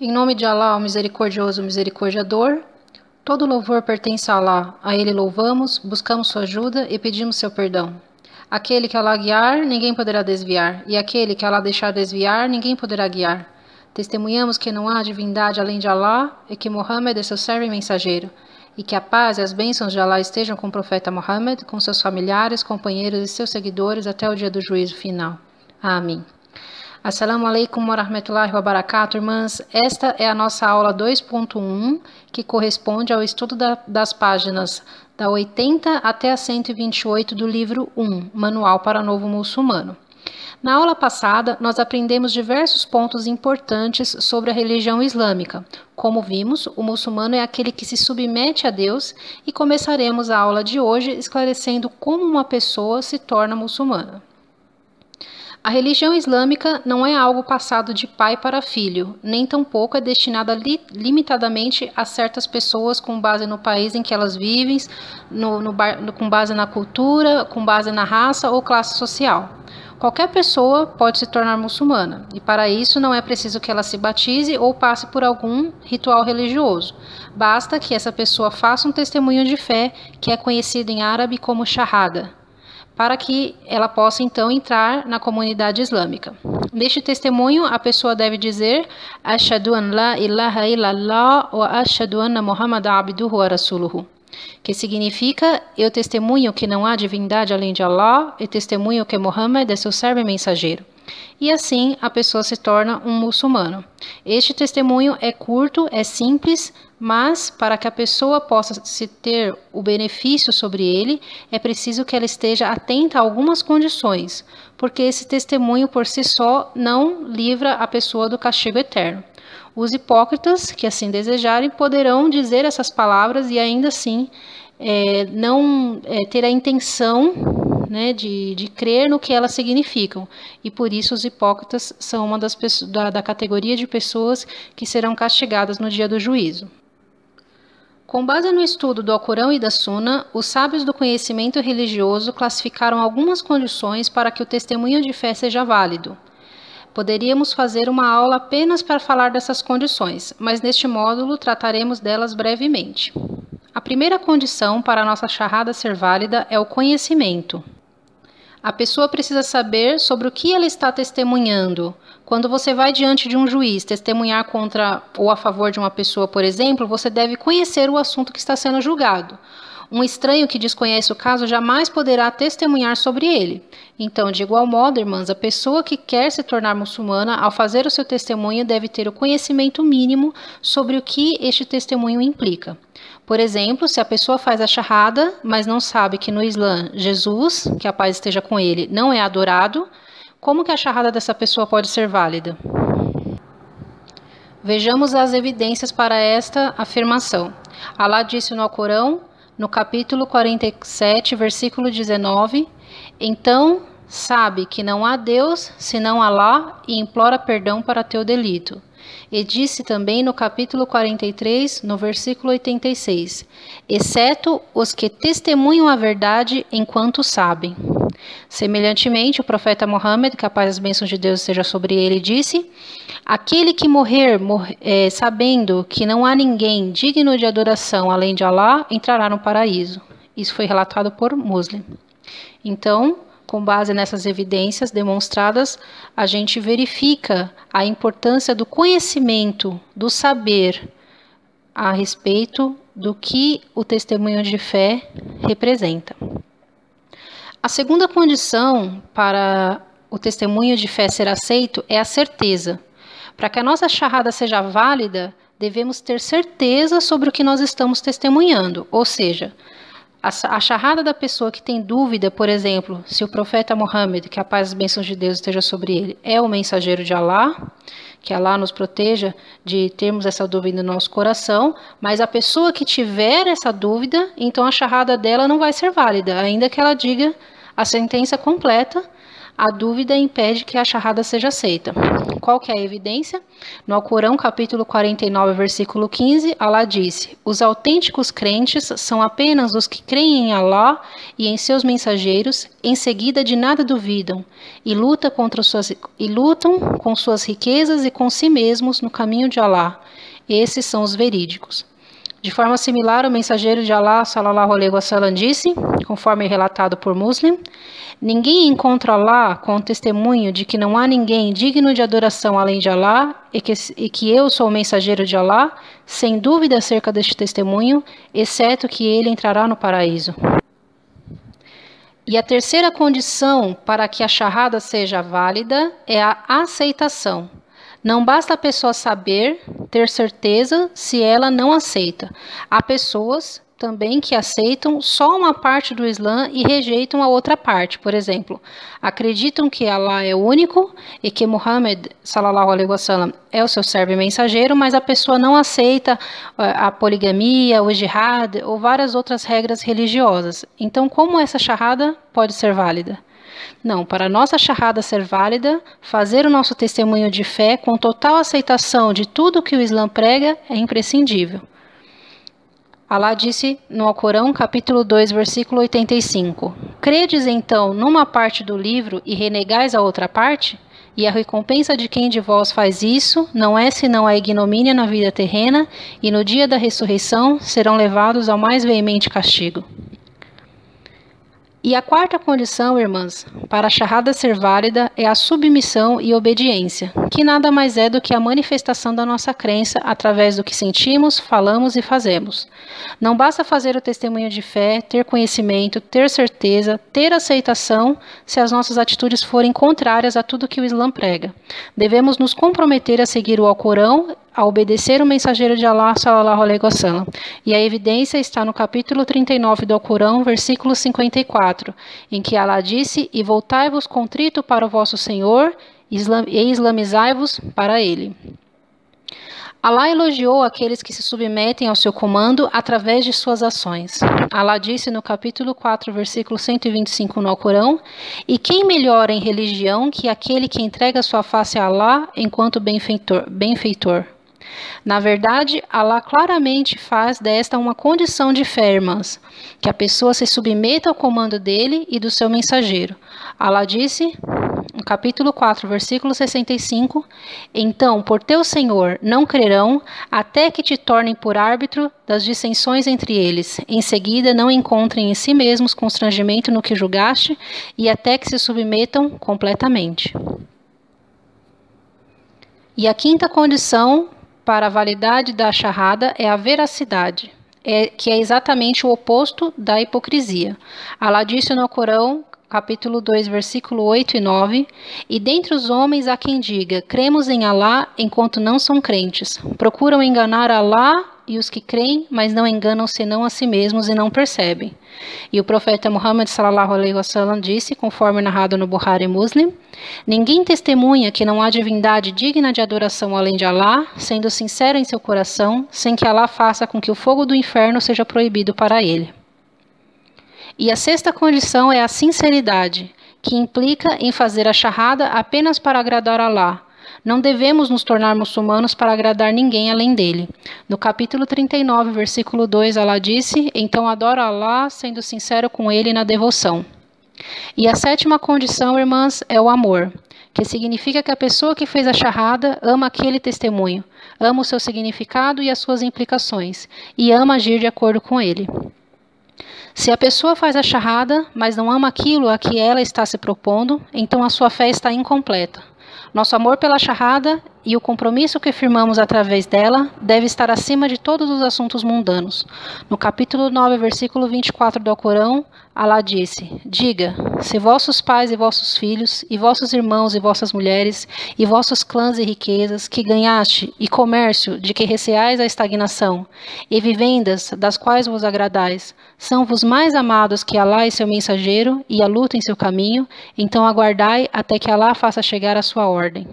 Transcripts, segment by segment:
Em nome de Alá, o misericordioso, o misericordiador, todo louvor pertence a Alá. A Ele louvamos, buscamos sua ajuda e pedimos seu perdão. Aquele que Alá guiar, ninguém poderá desviar, e aquele que Alá deixar desviar, ninguém poderá guiar. Testemunhamos que não há divindade além de Alá e que Muhammad é seu servo e mensageiro, e que a paz e as bênçãos de Alá estejam com o profeta Muhammad, com seus familiares, companheiros e seus seguidores até o dia do juízo final. Amém. Assalamu alaikum wa rahmatullahi wa barakatuh, irmãs. Esta é a nossa aula 2.1, que corresponde ao estudo das páginas da 80 até a 128 do livro 1, Manual para Novo Muçulmano. Na aula passada, nós aprendemos diversos pontos importantes sobre a religião islâmica. Como vimos, o muçulmano é aquele que se submete a Deus e começaremos a aula de hoje esclarecendo como uma pessoa se torna muçulmana. A religião islâmica não é algo passado de pai para filho, nem tampouco é destinada limitadamente a certas pessoas com base no país em que elas vivem, com base na cultura, com base na raça ou classe social. Qualquer pessoa pode se tornar muçulmana, e para isso não é preciso que ela se batize ou passe por algum ritual religioso. Basta que essa pessoa faça um testemunho de fé, que é conhecido em árabe como shahada, para que ela possa então entrar na comunidade islâmica. Neste testemunho, a pessoa deve dizer Ashhadu an la ilaha illallah wa ashhadu anna Muhammadan abduhu wa rasuluhu, que significa: eu testemunho que não há divindade além de Allah e testemunho que Muhammad é seu servo e mensageiro. E assim a pessoa se torna um muçulmano. Este testemunho é curto, é simples, mas para que a pessoa possa se ter o benefício sobre ele, é preciso que ela esteja atenta a algumas condições, porque esse testemunho por si só não livra a pessoa do castigo eterno. Os hipócritas, que assim desejarem, poderão dizer essas palavras e ainda assim não ter a intenção, né, de crer no que elas significam. E por isso os hipócritas são uma das pessoas, da categoria de pessoas que serão castigadas no dia do juízo. Com base no estudo do Alcorão e da Sunna, os sábios do conhecimento religioso classificaram algumas condições para que o testemunho de fé seja válido. Poderíamos fazer uma aula apenas para falar dessas condições, mas neste módulo trataremos delas brevemente. A primeira condição para a nossa shahada ser válida é o conhecimento. A pessoa precisa saber sobre o que ela está testemunhando. Quando você vai diante de um juiz testemunhar contra ou a favor de uma pessoa, por exemplo, você deve conhecer o assunto que está sendo julgado. Um estranho que desconhece o caso jamais poderá testemunhar sobre ele. Então, de igual modo, irmãs, a pessoa que quer se tornar muçulmana, ao fazer o seu testemunho, deve ter o conhecimento mínimo sobre o que este testemunho implica. Por exemplo, se a pessoa faz a shahada, mas não sabe que no Islã Jesus, que a paz esteja com ele, não é adorado, como que a shahada dessa pessoa pode ser válida? Vejamos as evidências para esta afirmação. Alá disse no Alcorão, no capítulo 47, versículo 19, então sabe que não há Deus senão Alá e implora perdão para teu delito. E disse também no capítulo 43, no versículo 86, exceto os que testemunham a verdade enquanto sabem. Semelhantemente, o profeta Muhammad, que a paz e as bênçãos de Deus seja sobre ele, disse: aquele que morrer sabendo que não há ninguém digno de adoração além de Alá, entrará no paraíso. Isso foi relatado por Muslim. Então, com base nessas evidências demonstradas, a gente verifica a importância do conhecimento, do saber a respeito do que o testemunho de fé representa. A segunda condição para o testemunho de fé ser aceito é a certeza. Para que a nossa shahada seja válida, devemos ter certeza sobre o que nós estamos testemunhando, ou seja, a shahada da pessoa que tem dúvida, por exemplo, se o profeta Muhammad, que a paz e as bênçãos de Deus esteja sobre ele, é o mensageiro de Alá, que Alá nos proteja de termos essa dúvida no nosso coração, mas a pessoa que tiver essa dúvida, então a shahada dela não vai ser válida, ainda que ela diga a sentença completa, a dúvida impede que a charrada seja aceita. Qual que é a evidência? No Alcorão, capítulo 49, versículo 15, Allah disse: os autênticos crentes são apenas os que creem em Allah e em seus mensageiros, em seguida de nada duvidam, e lutam com suas riquezas e com si mesmos no caminho de Allah. Esses são os verídicos. De forma similar, o mensageiro de Allah, sallallahu alaihi wasallam, disse, conforme relatado por Muslim: ninguém encontra Allah com o testemunho de que não há ninguém digno de adoração além de Allah e que eu sou o mensageiro de Allah, sem dúvida acerca deste testemunho, exceto que ele entrará no paraíso. E a terceira condição para que a charrada seja válida é a aceitação. Não basta a pessoa saber, ter certeza, se ela não aceita. Há pessoas também que aceitam só uma parte do Islã e rejeitam a outra parte. Por exemplo, acreditam que Allah é único e que Muhammad, sallallahu alaihi wasallam, é o seu servo e mensageiro, mas a pessoa não aceita a poligamia, o jihad ou várias outras regras religiosas. Então, como essa charrada pode ser válida? Não, para a nossa charrada ser válida, fazer o nosso testemunho de fé com total aceitação de tudo que o Islã prega é imprescindível. Allah disse no Alcorão, capítulo 2, versículo 85: credes então numa parte do livro e renegais a outra parte? E a recompensa de quem de vós faz isso não é senão a ignomínia na vida terrena, e no dia da ressurreição serão levados ao mais veemente castigo. E a quarta condição, irmãs, para a charrada ser válida é a submissão e obediência, que nada mais é do que a manifestação da nossa crença através do que sentimos, falamos e fazemos. Não basta fazer o testemunho de fé, ter conhecimento, ter certeza, ter aceitação, se as nossas atitudes forem contrárias a tudo que o Islã prega. Devemos nos comprometer a seguir o Alcorão, a obedecer o mensageiro de Allah, sallallahu alaihi wasallam. E a evidência está no capítulo 39 do Alcorão, versículo 54, em que Allah disse: e voltai-vos contrito para o vosso Senhor, e islamizai-vos para Ele. Allah elogiou aqueles que se submetem ao seu comando através de suas ações. Allah disse no capítulo 4, versículo 125 no Alcorão: e quem melhora em religião que aquele que entrega sua face a Allah enquanto benfeitor? Na verdade, Allah claramente faz desta uma condição de fé, irmãs, que a pessoa se submeta ao comando dele e do seu mensageiro. Allah disse, no capítulo 4, versículo 65, então, por teu Senhor, não crerão, até que te tornem por árbitro das dissensões entre eles. Em seguida, não encontrem em si mesmos constrangimento no que julgaste, e até que se submetam completamente. E a quinta condição para a validade da charrada é a veracidade, que é exatamente o oposto da hipocrisia. Allah disse no Alcorão, capítulo 2, versículo 8 e 9, e dentre os homens há quem diga, cremos em Allah enquanto não são crentes. Procuram enganar Allah e os que creem, mas não enganam senão a si mesmos e não percebem. E o profeta Muhammad, sallallahu alaihi wasallam, disse, conforme narrado no Bukhari Muslim: ninguém testemunha que não há divindade digna de adoração além de Allah, sendo sincero em seu coração, sem que Allah faça com que o fogo do inferno seja proibido para ele. E a sexta condição é a sinceridade, que implica em fazer a charrada apenas para agradar Allah. Não devemos nos tornar muçulmanos para agradar ninguém além dele. No capítulo 39, versículo 2, Allah disse: então adora Allah, sendo sincero com ele na devoção. E a sétima condição, irmãs, é o amor, que significa que a pessoa que fez a charrada ama aquele testemunho, ama o seu significado e as suas implicações, e ama agir de acordo com ele. Se a pessoa faz a charrada, mas não ama aquilo a que ela está se propondo, então a sua fé está incompleta. Nosso amor pela charrada e o compromisso que firmamos através dela deve estar acima de todos os assuntos mundanos. No capítulo 9, versículo 24 do Alcorão, Allah disse: diga, se vossos pais e vossos filhos, e vossos irmãos e vossas mulheres, e vossos clãs e riquezas, que ganhaste, e comércio, de que receais a estagnação, e vivendas, das quais vos agradais, são-vos mais amados que Allah e seu mensageiro, e a luta em seu caminho, então aguardai até que Allah faça chegar a sua ordem.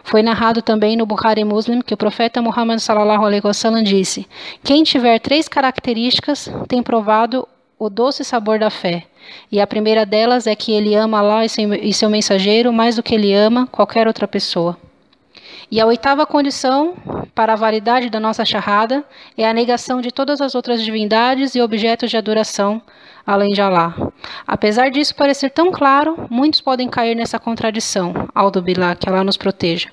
Foi narrado também no Bukhari Muslim que o profeta Muhammad sallallahu alaihi wasallam disse: quem tiver 3 características tem provado o doce sabor da fé. E a primeira delas é que ele ama Allah e seu mensageiro mais do que ele ama qualquer outra pessoa. E a oitava condição para a validade da nossa shahada é a negação de todas as outras divindades e objetos de adoração, além de Allah. Apesar disso parecer tão claro, muitos podem cair nessa contradição. Audu Billah, que Allah nos proteja.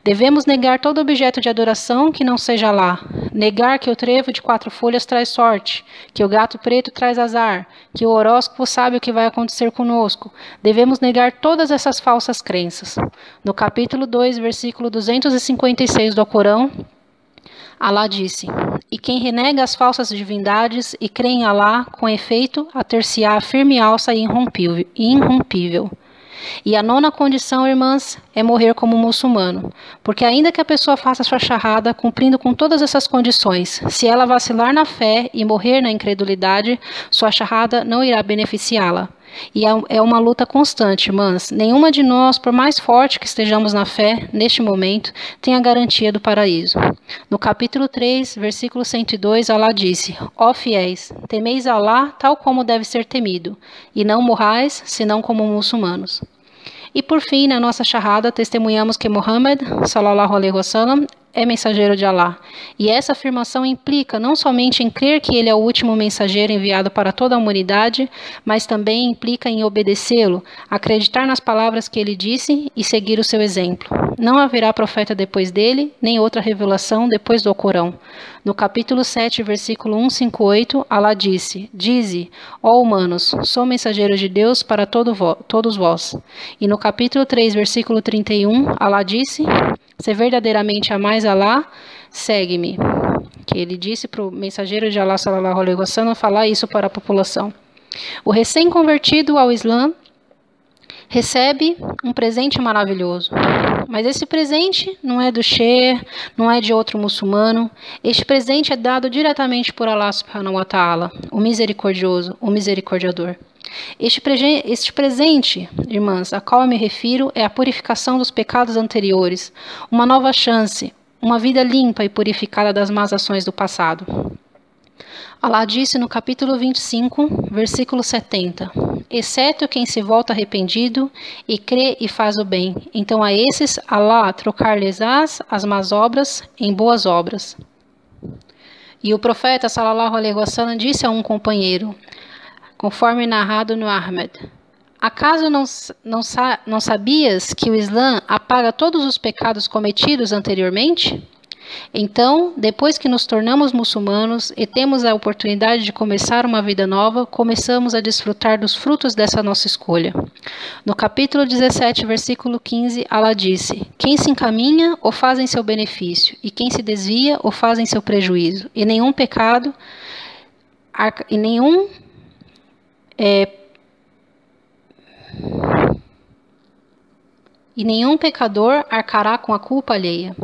Devemos negar todo objeto de adoração que não seja Allah, negar que o trevo de 4 folhas traz sorte, que o gato preto traz azar, que o horóscopo sabe o que vai acontecer conosco. Devemos negar todas essas falsas crenças. No capítulo 2, versículo 256 do Alcorão, Allah disse: e quem renega as falsas divindades e crê em Allah, com efeito, ater-se-á firme alça e irrompível. E a 9ª condição, irmãs, é morrer como muçulmano, porque ainda que a pessoa faça sua shahada cumprindo com todas essas condições, se ela vacilar na fé e morrer na incredulidade, sua shahada não irá beneficiá-la. E é uma luta constante, irmãs. Nenhuma de nós, por mais forte que estejamos na fé, neste momento, tem a garantia do paraíso. No capítulo 3, versículo 102, Allah disse: ó fiéis, temeis Allah tal como deve ser temido, e não morrais, senão como muçulmanos. E por fim, na nossa shahada, testemunhamos que Muhammad, sallallahu alaihi wasallam, é mensageiro de Allah. E essa afirmação implica não somente em crer que ele é o último mensageiro enviado para toda a humanidade, mas também implica em obedecê-lo, acreditar nas palavras que ele disse e seguir o seu exemplo. Não haverá profeta depois dele, nem outra revelação depois do Alcorão. No capítulo 7, versículo 158, Allah disse: dize, ó humanos, sou mensageiro de Deus para todos vós. E no capítulo 3, versículo 31, Allah disse: se verdadeiramente amais Allah, segue-me. Que ele disse para o mensageiro de Allah, sallallahu alaihi wasallam, falar isso para a população. O recém-convertido ao Islã recebe um presente maravilhoso. Mas esse presente não é do Sheikh, não é de outro muçulmano. Este presente é dado diretamente por Allah subhanahu wa ta'ala, o misericordioso, o misericordiador. Este presente, irmãs, a qual eu me refiro, é a purificação dos pecados anteriores, uma nova chance, uma vida limpa e purificada das más ações do passado. Allah disse no capítulo 25, versículo 70, exceto quem se volta arrependido e crê e faz o bem. Então a esses Allah trocar-lhes-ás as más obras em boas obras. E o profeta, sallallahu alaihi wasallam, disse a um companheiro, conforme narrado no Ahmed: acaso não sabias que o Islã apaga todos os pecados cometidos anteriormente? Então, depois que nos tornamos muçulmanos e temos a oportunidade de começar uma vida nova, começamos a desfrutar dos frutos dessa nossa escolha. No capítulo 17, versículo 15, Allah disse: quem se encaminha, o faz em seu benefício, e quem se desvia, o faz em seu prejuízo. E nenhum pecado, nenhum pecador arcará com a culpa alheia.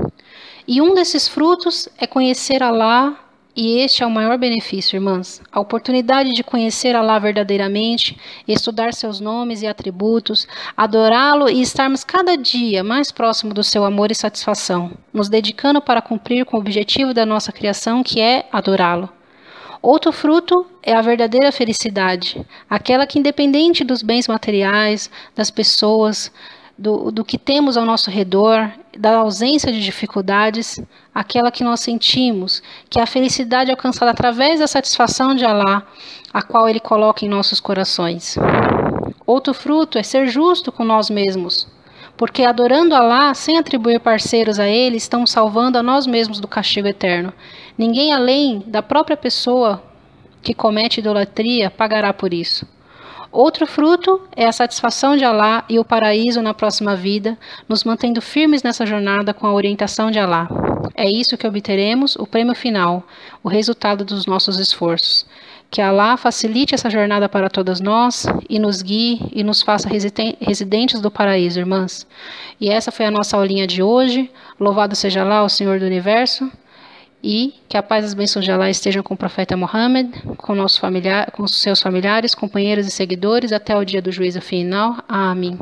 E um desses frutos é conhecer Allah, e este é o maior benefício, irmãs. A oportunidade de conhecer Allah verdadeiramente, estudar seus nomes e atributos, adorá-lo e estarmos cada dia mais próximo do seu amor e satisfação, nos dedicando para cumprir com o objetivo da nossa criação, que é adorá-lo. Outro fruto é a verdadeira felicidade, aquela que, independente dos bens materiais, das pessoas, do que temos ao nosso redor, da ausência de dificuldades, aquela que nós sentimos, que é a felicidade alcançada através da satisfação de Allah, a qual Ele coloca em nossos corações. Outro fruto é ser justo com nós mesmos, porque adorando Allah, sem atribuir parceiros a Ele, estamos salvando a nós mesmos do castigo eterno. Ninguém além da própria pessoa que comete idolatria pagará por isso. Outro fruto é a satisfação de Allah e o paraíso na próxima vida, nos mantendo firmes nessa jornada com a orientação de Allah. É isso que obteremos, o prêmio final, o resultado dos nossos esforços. Que Allah facilite essa jornada para todas nós e nos guie e nos faça residentes do paraíso, irmãs. E essa foi a nossa aulinha de hoje. Louvado seja Allah, o Senhor do Universo. E que a paz e as bênçãos de Allah estejam com o profeta Muhammad, com seus familiares, companheiros e seguidores, até o dia do juízo final. Amém.